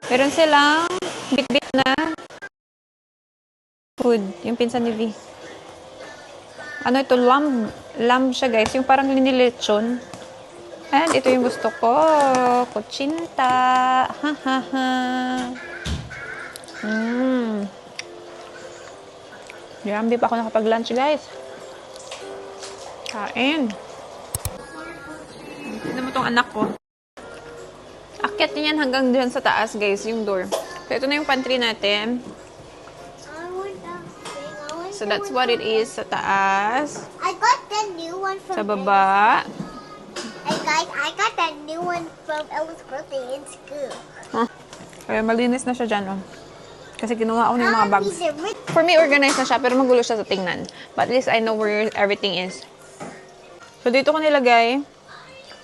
Meron silang bit-bit na food. Yung pinsan ni V. Ano ito? Lamb. Lamb siya, guys. Yung parang linilechon. And ito yung gusto ko. Kutsinta. Ha, ha, ha. Grabe pa ako nakapag-lunch, guys. Kain. Tignan mo tong anak ko. Akyat niyan hanggang dyan sa taas, guys, yung door. So, ito na yung pantry natin. So, that's what it is sa taas. I got the new one from Sa baba. I got that new one from Ella's birthday in school. Kaya malinis na siya dyan, oh. Kasi kinuha ko na yung mga bags. For me, organized na siya, pero magulo siya sa tingnan. But at least I know where everything is. So, dito ko nilagay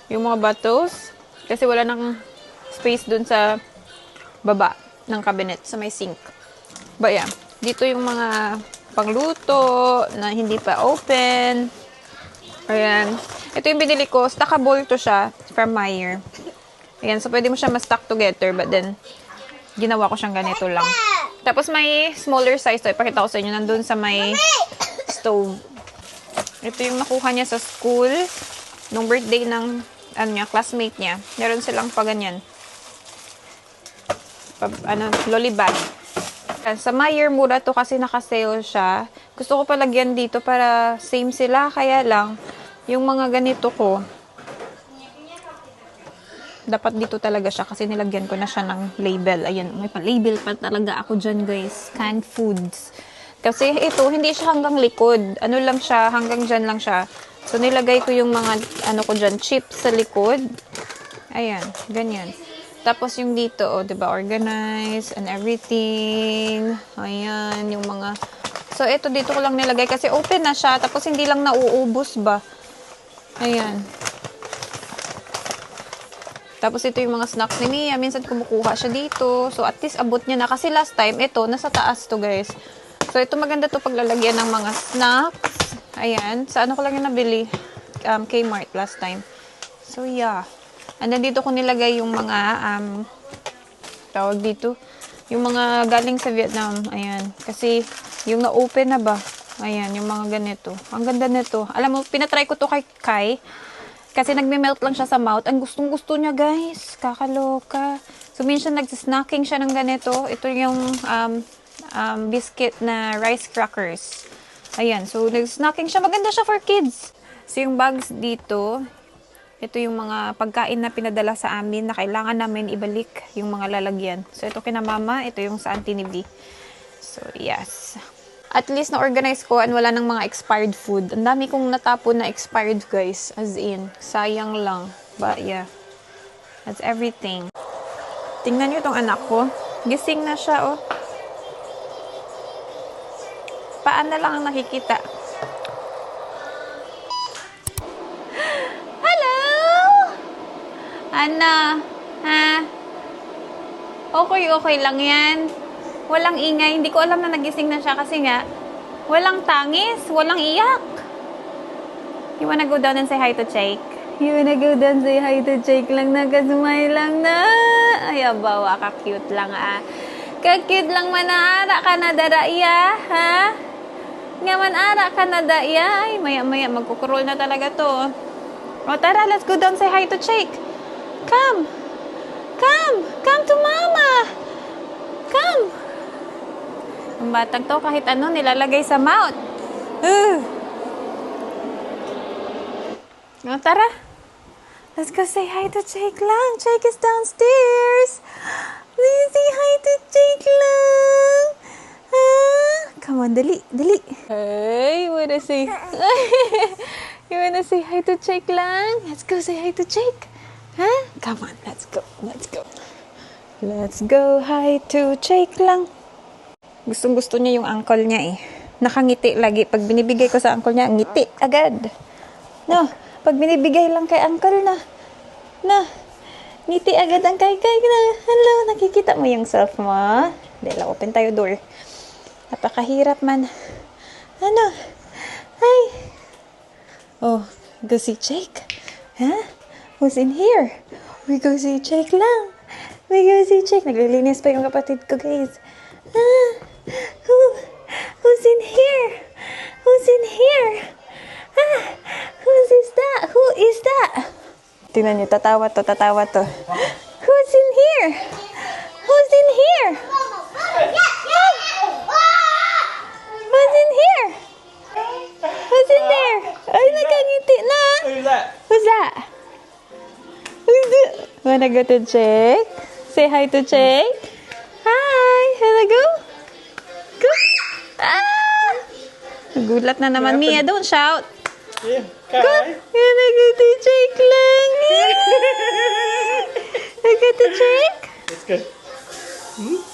yung mga bottles. Kasi wala nang space dun sa baba ng cabinet, sa may sink. But yeah, dito yung mga pangluto na hindi pa open. Ayan. Ito yung binili ko. Stackable to siya from Meijer. Ayan. So, pwede mo siya ma-stack together. But then, ginawa ko siyang ganito lang. Tapos, may smaller size to. Ipakita ko sa inyo. Nandun sa may stove. Ito yung nakuha niya sa school. Nung birthday ng classmate niya. Meron silang pa ganyan. Lolly bag. Sa Meijer, mura to kasi naka-sale siya. Gusto ko palagyan dito para same sila. Kaya lang, yung mga ganito ko, dapat dito talaga siya kasi nilagyan ko na siya ng label. Ayan, may pa-label pa talaga ako dyan, guys. Canned foods. Kasi ito, hindi siya hanggang likod. Ano lang siya, hanggang dyan lang siya. So, nilagay ko yung mga, ko dyan, chips sa likod. Ayan, ganyan. Tapos yung dito, oh, 'di ba, organized and everything. Ayan, yung mga. So ito dito ko lang nilagay kasi open na siya tapos hindi lang nauubos ba. Ayan. Tapos ito yung mga snacks ni Mia, minsan kumukuha siya dito. So at least abot niya na kasi last time ito nasa taas to, guys. So ito maganda to paglalagyan ng mga snacks. Ayan, sa ano ko lang yung nabili? Kmart last time. So yeah. And then, dito ko nilagay yung mga, tawag dito, yung mga galing sa Vietnam. Ayan. Kasi, yung na-open na ba? Ayan, yung mga ganito. Ang ganda nito. Alam mo, pinatry ko to kay Kai. Kasi nagme-melt lang siya sa mouth. Ang gustong-gusto niya, guys. Kakaloka. So, minsan nagsisnacking siya ng ganito. Ito yung biscuit na rice crackers. Ayan. So, nagsisnacking siya. Maganda siya for kids. So, yung bags dito, ito yung mga pagkain na pinadala sa amin na kailangan namin ibalik yung mga lalagyan. So, ito kina mama. Ito yung sa auntie ni V. So, yes. At least na-organize ko and wala ng mga expired food. Ang dami kong natapon na expired, guys. As in, sayang lang. But, yeah. That's everything. Tingnan nyo itong anak ko. Gising na siya, oh. Paan na lang ang nakikita. Ana, ha? Okay lang yan. Walang ingay. Hindi ko alam na nagising na siya kasi nga, walang tangis, walang iyak. You wanna go down and say hi to Jake? You wanna go down and say hi to Jake lang na, kasumay lang na. Ay, abawa, ka-cute lang, ah. Ka-cute lang manaara ka na daraya, ha? Nga manara ka na daraya. Ay, maya-maya, magkukurol na talaga to. O, tara, let's go down and say hi to Jake. Come to mama. Come. Ang batang to, kahit ano, nilalagay sa mouth. O, tara. Let's go say hi to Jake lang. Jake is downstairs. Please say hi to Jake lang. Come on, dali. Hey, wanna say you wanna say hi to Jake lang? Let's go say hi to Jake. Huh? Come on, let's go. Let's go hi to Jake lang. Gustong-gusto niya yung uncle niya, eh. Nakangiti lagi. Pag binibigay ko sa uncle niya, ngiti agad. No, pag binibigay lang kay uncle na, ngiti agad ang kay na. Hello, nakikita mo yung self mo? Dela, open tayo door. Napakahirap man. Ano? Hi. Oh, go see Jake. Huh? Who's in here? We go see Jake lang. May si Check. Naglilinis pa yung kapatid ko, guys. Ah, who's in here? Who's in here? Ah, who's is that? Who is that? Tingnan niyo, tatawa to. Who's in here? Who's in here? Who's in here? Who's in there? Ay, nakangiti na. Who's that? Who's that? Who's it? Wanna go to Check? Say hi to Check. Hi. Wanna go? Go. Ah! Nagulat na naman, Mia. Don't shout. Yeah, Go. Kai. Wanna go to Check lang. Wanna go to Check? Let's go.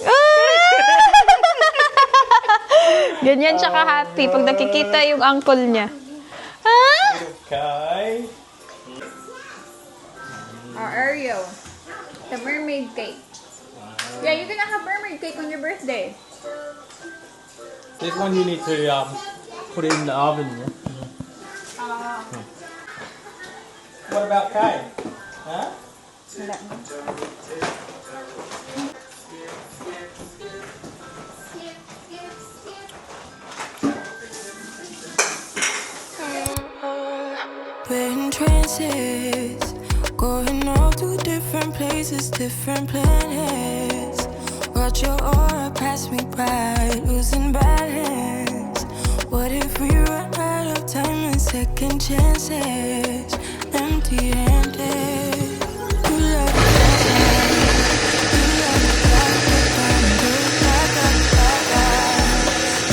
Ah! Ganyan siya ka-happy pag nakikita yung uncle niya. Ah! Kai. Ariel. The mermaid cake. Yeah, you can have mermaid cake on your birthday. This one you need to put it in the oven. Yeah? What about Kai? Huh? Wala na. We're in trances, going all to different places, different planets. Watch your aura pass me by, losing balance. What if we run out of time and second chances? Empty-handed. You like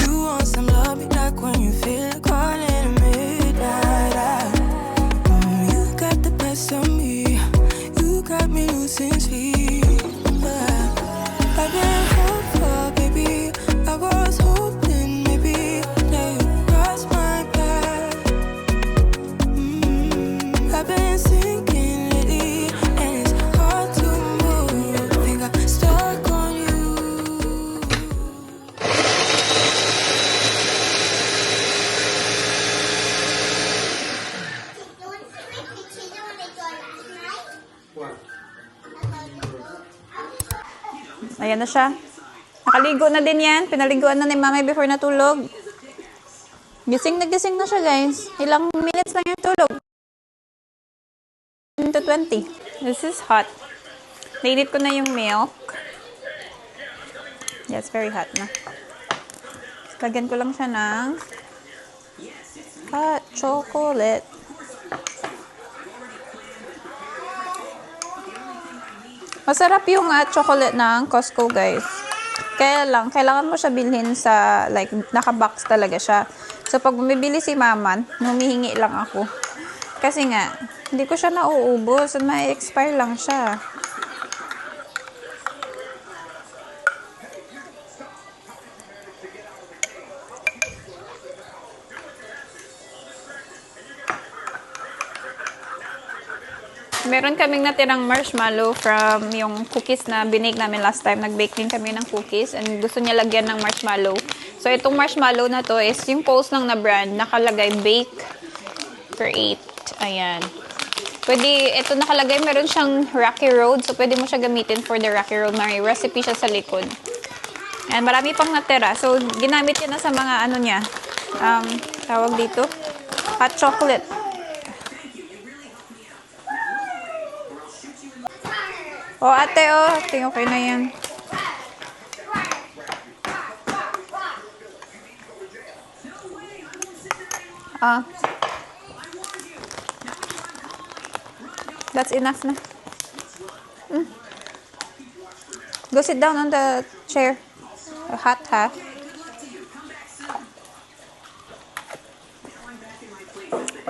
you want some love, like when you feel caught in the midnight. You got the best of me. You got me losing sleep. I've been hopeful, baby. I was hoping maybe that you cross my path. I've been sinking lately, and it's hard to move. Think I'm stuck on you. You want to make the cheetah when they go last night? What? Ayan na siya. Nakaligo na din yan. Pinaliguan na ni Mami before natulog. Gising na siya, guys. Ilang minutes lang yung tulog. 10 to 20. This is hot. Nainit ko na yung milk. Yeah, it's very hot na. Lagyan ko lang siya ng hot chocolate. Masarap yung chocolate ng Costco, guys. Kaya lang, kailangan mo siya bilhin sa, like, naka-box talaga siya. So, pag bumibili si Mama, humihingi lang ako. Kasi nga, hindi ko siya nauubos. May expire lang siya. Meron kaming natirang marshmallow from yung cookies na binake namin last time. Nag-bake din kami ng cookies and gusto niya lagyan ng marshmallow. So, itong marshmallow na to is yung Coles lang na brand. Nakalagay bake for 8. Ayan. Pwede, ito nakalagay, meron siyang Rocky Road. So, pwede mo siya gamitin for the Rocky Road. May recipe siya sa likod. And marami pang natira. So, ginamit niya na sa mga ano niya. Tawag dito. Hot chocolate. Oh, ate, oh. Ate, okay na yan. That's enough na. Go sit down on the chair. Hot, ha?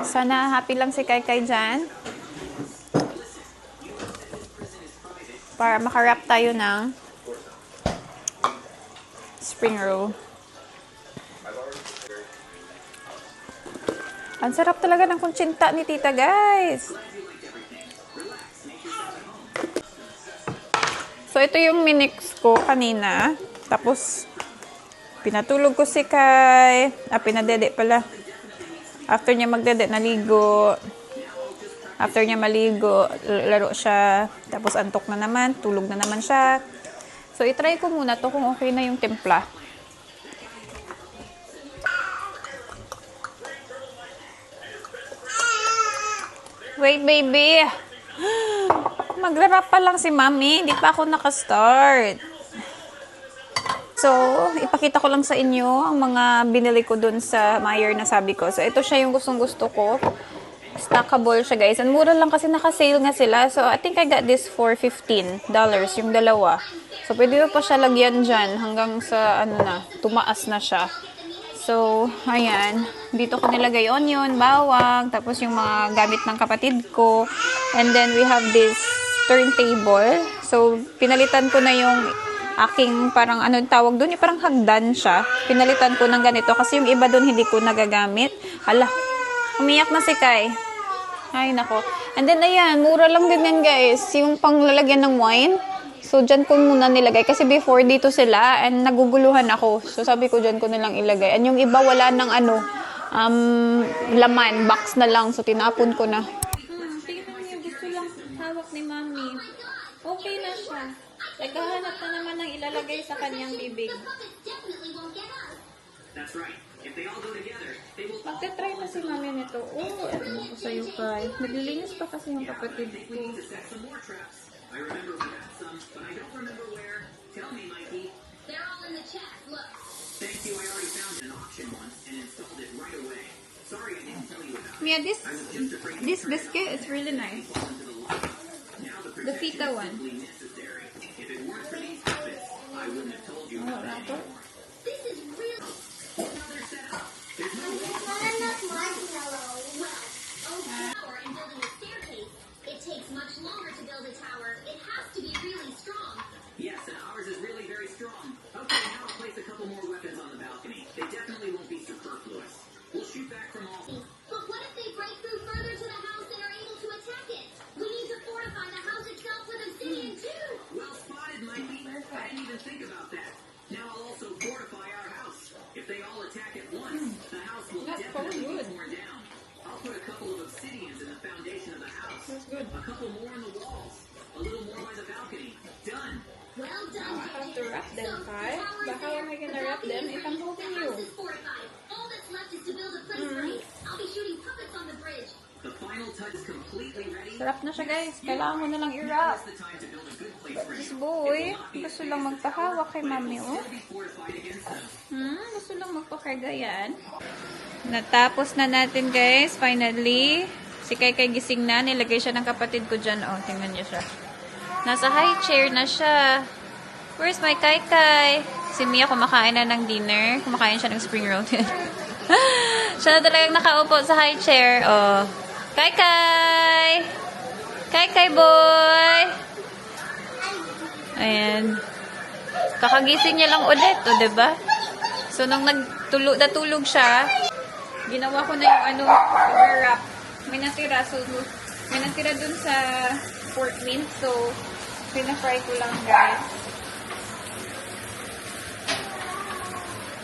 Sana happy lang si Kai Kai dyan. Para makarap tayo ng spring roll. Ang sarap talaga ng kuntsinta ni tita, guys. So, ito yung minix ko kanina. Tapos, pinatulog ko si Kai. Pinadede pala. After niya magdede, naligo. After niya maligo, laro siya. Tapos antok na naman, tulog na naman siya. So, itry ko muna to kung okay na yung timpla. Wait, baby. Magra-wrap pa lang si Mami. Hindi pa ako nakastart. So, ipakita ko lang sa inyo ang mga binili ko dun sa Meijer na sabi ko. So, ito siya yung gustong-gusto ko. Stackable siya, guys. And mura lang kasi naka-sale nga sila. So, I think I got this for $15 yung dalawa. So, pwede mo pa siya lagyan dyan hanggang sa, tumaas na siya. So, ayan. Dito ko nilagay onion, bawang, tapos yung mga gamit ng kapatid ko. And then, we have this turntable. So, pinalitan ko na yung aking parang, tawag doon? Yung parang hagdan siya. Pinalitan ko ng ganito kasi yung iba doon hindi ko nagagamit. Hala, umiyak na si Kai. Ay, nako. And then, ayan, mura lang din yan, guys. Yung panglalagyan ng wine. So, dyan ko muna nilagay. Kasi before, dito sila. And naguguluhan ako. So, sabi ko, dyan ko nilang ilagay. And yung iba, wala ng laman. Box na lang. So, tinapon ko na. Tingnan niyo. Gusto lang hawak ni Mami. Okay na siya. Naghahanap na naman ng ilalagay sa kanyang bibig. That's right. If they all go together, they will Magte-try na si Mami nito. Oh, ano ko sa'yo, Kai. Naglilinis pa kasi yung kapatid ko. need to set some more traps. I remember we had some, but I don't remember where. Tell me, Mikey. They're all in the chat. Look. Thank you. I already found an auction once and installed it right away. Sorry I didn't tell you about it. Mia, this biscuit is really nice. Now the The fita one. protection is necessary. If it weren't for these habits, I wouldn't have told you about it anymore. This is real. Another setup. There's no Not enough marshmallow. Tower and building a staircase. It takes much longer to build a tower. It has to be really strong. Yes, and ours is really very strong. Okay, now I'll place a couple more weapons on the balcony. They definitely won't be superfluous. We'll shoot back from all. But what if they break through further to the house and are able to attack it? We need to fortify the house itself with obsidian too. Well spotted, Mikey. I didn't even think about that. Now I'll also fortify our house. If they all attack at once, the house will definitely be torn down. I'll put a couple of obsidians in the foundation of the house. A couple more in the walls. A little more by the balcony. Done. Well done, I have to wrap them, Kai. But how am I gonna wrap them if I'm holding The you? house is fortified. All that's left is to build a place for you. I'll be shooting puppets on the bridge. The final touch is completely ready. Sarap na siya, guys. Kailangan mo na lang i-wrap. Now's the time to build a good place for This you. boy, gusto lang magpahawak kay Mami, oh. Be fortified against them. Gusto lang magpakarga yan. Natapos na natin, guys. Finally. Si Kai gising na. Nilagay siya ng kapatid ko dyan. Oh, tingnan niyo siya. Nasa high chair na siya. Where's my Kai? Si Mia kumakain na ng dinner. Kumakain siya ng spring roll. Siya na talagang nakaupo sa high chair. Oh. Kai! Kai boy! Ayan. Kakagising niya lang ulit, o, diba? So, nung natulog siya, ginawa ko na yung wrap. May natira. So, may natira dun sa pork mince. So, pina-fry ko lang, guys.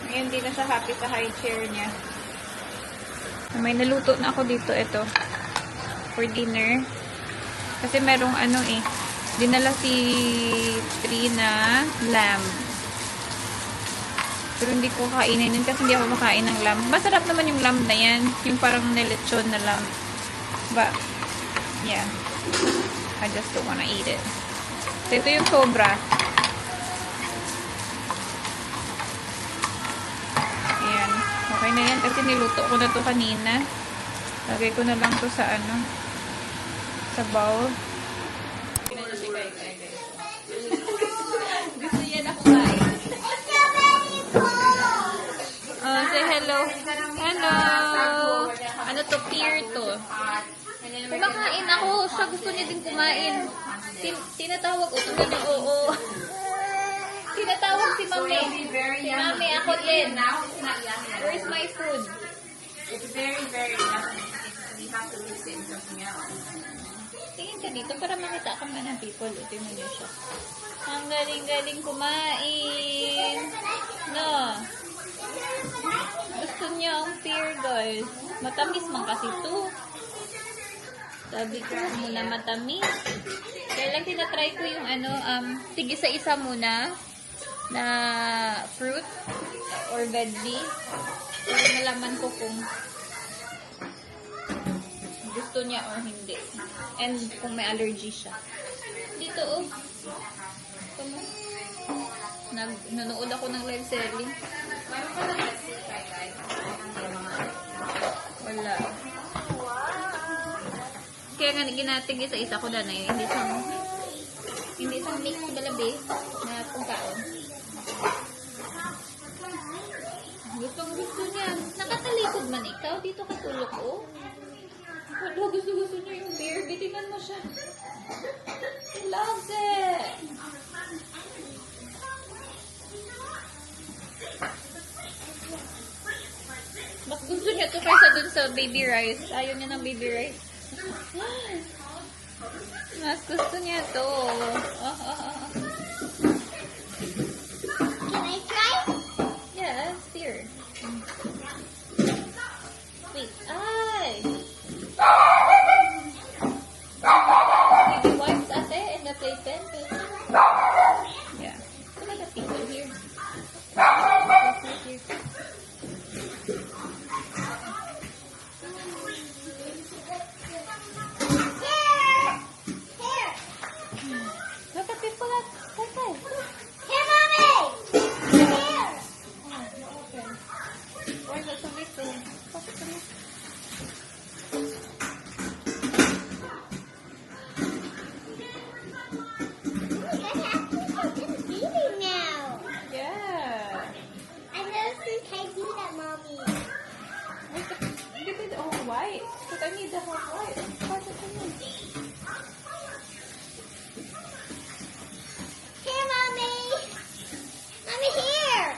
Ngayon, hindi na siya happy sa high chair niya. May naluto na ako dito, ito. For dinner. Kasi merong dinala si Trina lamb. Pero hindi ko kainin yun kasi hindi ako makain ng lamb. Masarap naman yung lamb na yan. Yung parang nilechon na lamb. But, yeah. I just don't wanna eat it. So, ito yung sobra. Ayan. Okay na yan kasi niluto ko na to kanina. Lagay ko na lang to sa sa bowl. Gusto niya na kumain. Oh, say hello. Hello. Ano to? Pear to. Kumakain ako. Siya gusto niya din kumain. Tinatawag ko. Sabi niya, oo. Tinatawag si Mami. Si Mami, ako din. Where's my food? It's very, very yummy. You have to listen to smell. Tingin ka dito para makita ka man ng people. Tingnan niyo siya. Ang galing-galing kumain. No. Gusto niya ang pear, guys. Matamis man kasi ito. Sabi ko muna matamis. Kaya lang tinatry ko yung ano, tig isa-isa muna na fruit or veggie. Para malaman ko kung gusto niya or hindi. And kung may allergy siya. Dito oh. Tama. Nanood ako ng live selling. Meron pa lang let's see, guys. Wala. Kaya nga ginatig isa-isa ko na yun. Hindi siyang mix galabi na pagkaon. Gusto niya. Nakatalikod man ikaw. Dito katulog oh. Wala, gusto niya yung beer. Bitinan mo siya. He loves it. Mas gusto niya to kaysa dun sa baby rice. Ayaw niya ng baby rice. Mas gusto niya to. Can I try? Yes, here. Wait. Ay! Baby wipes ate in the playpen. Yeah. Look at the people here. Here. Here. Look at people at playpen. Here, mommy. Here. Where's the tomato? Now. Yeah. I never seen Kai do that, mommy. Give me the whole white. Because I need the whole white. Here, mommy. Mommy, here.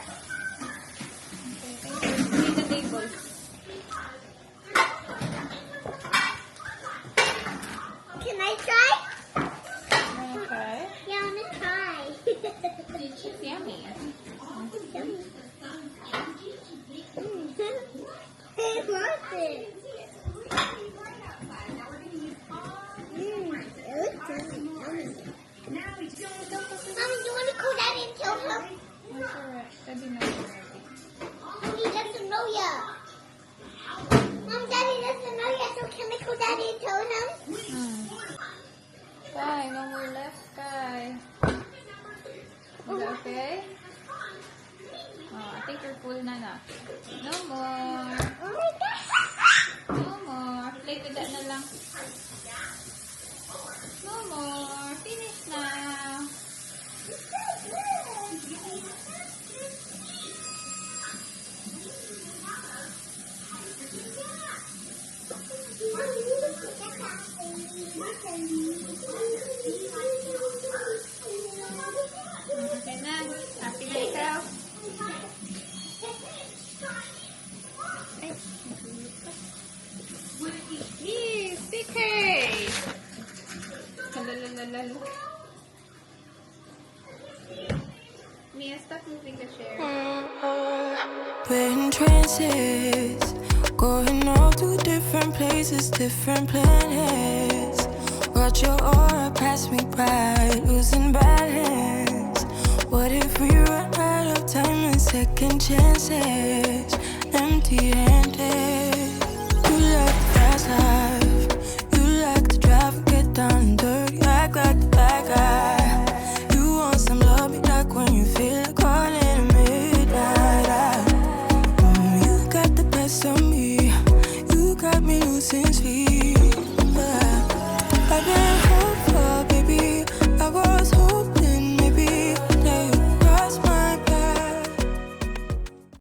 Need the table. Can I try? Okay. Yeah, I want to try. It's yummy. I love it. It looks really yummy. Mommy, you want to call Daddy and tell him? That's alright. Daddy knows already. Mommy doesn't know yet. Mom, Daddy doesn't know yet, so can I call Daddy and tell him? Kai, no more left, Kai. Is that okay? Oh, I think you're full na. No more. Oh my God. No more. Play with that na lang. No more. Finish na. Okay na. Happy na ikaw. Ay. Yee, sticker! Lalalala. Mia, stop moving the chair. We're in trances, going all to different places, different planets. Watch your aura pass me by, losing balance. What if we run out of time and second chances? Empty-handed. You like the fast life, you like to drive and get down and dirty, act like the bad guy. You want some love, me like when you feel like calling at midnight. You got the best of me, you got me losing sleep.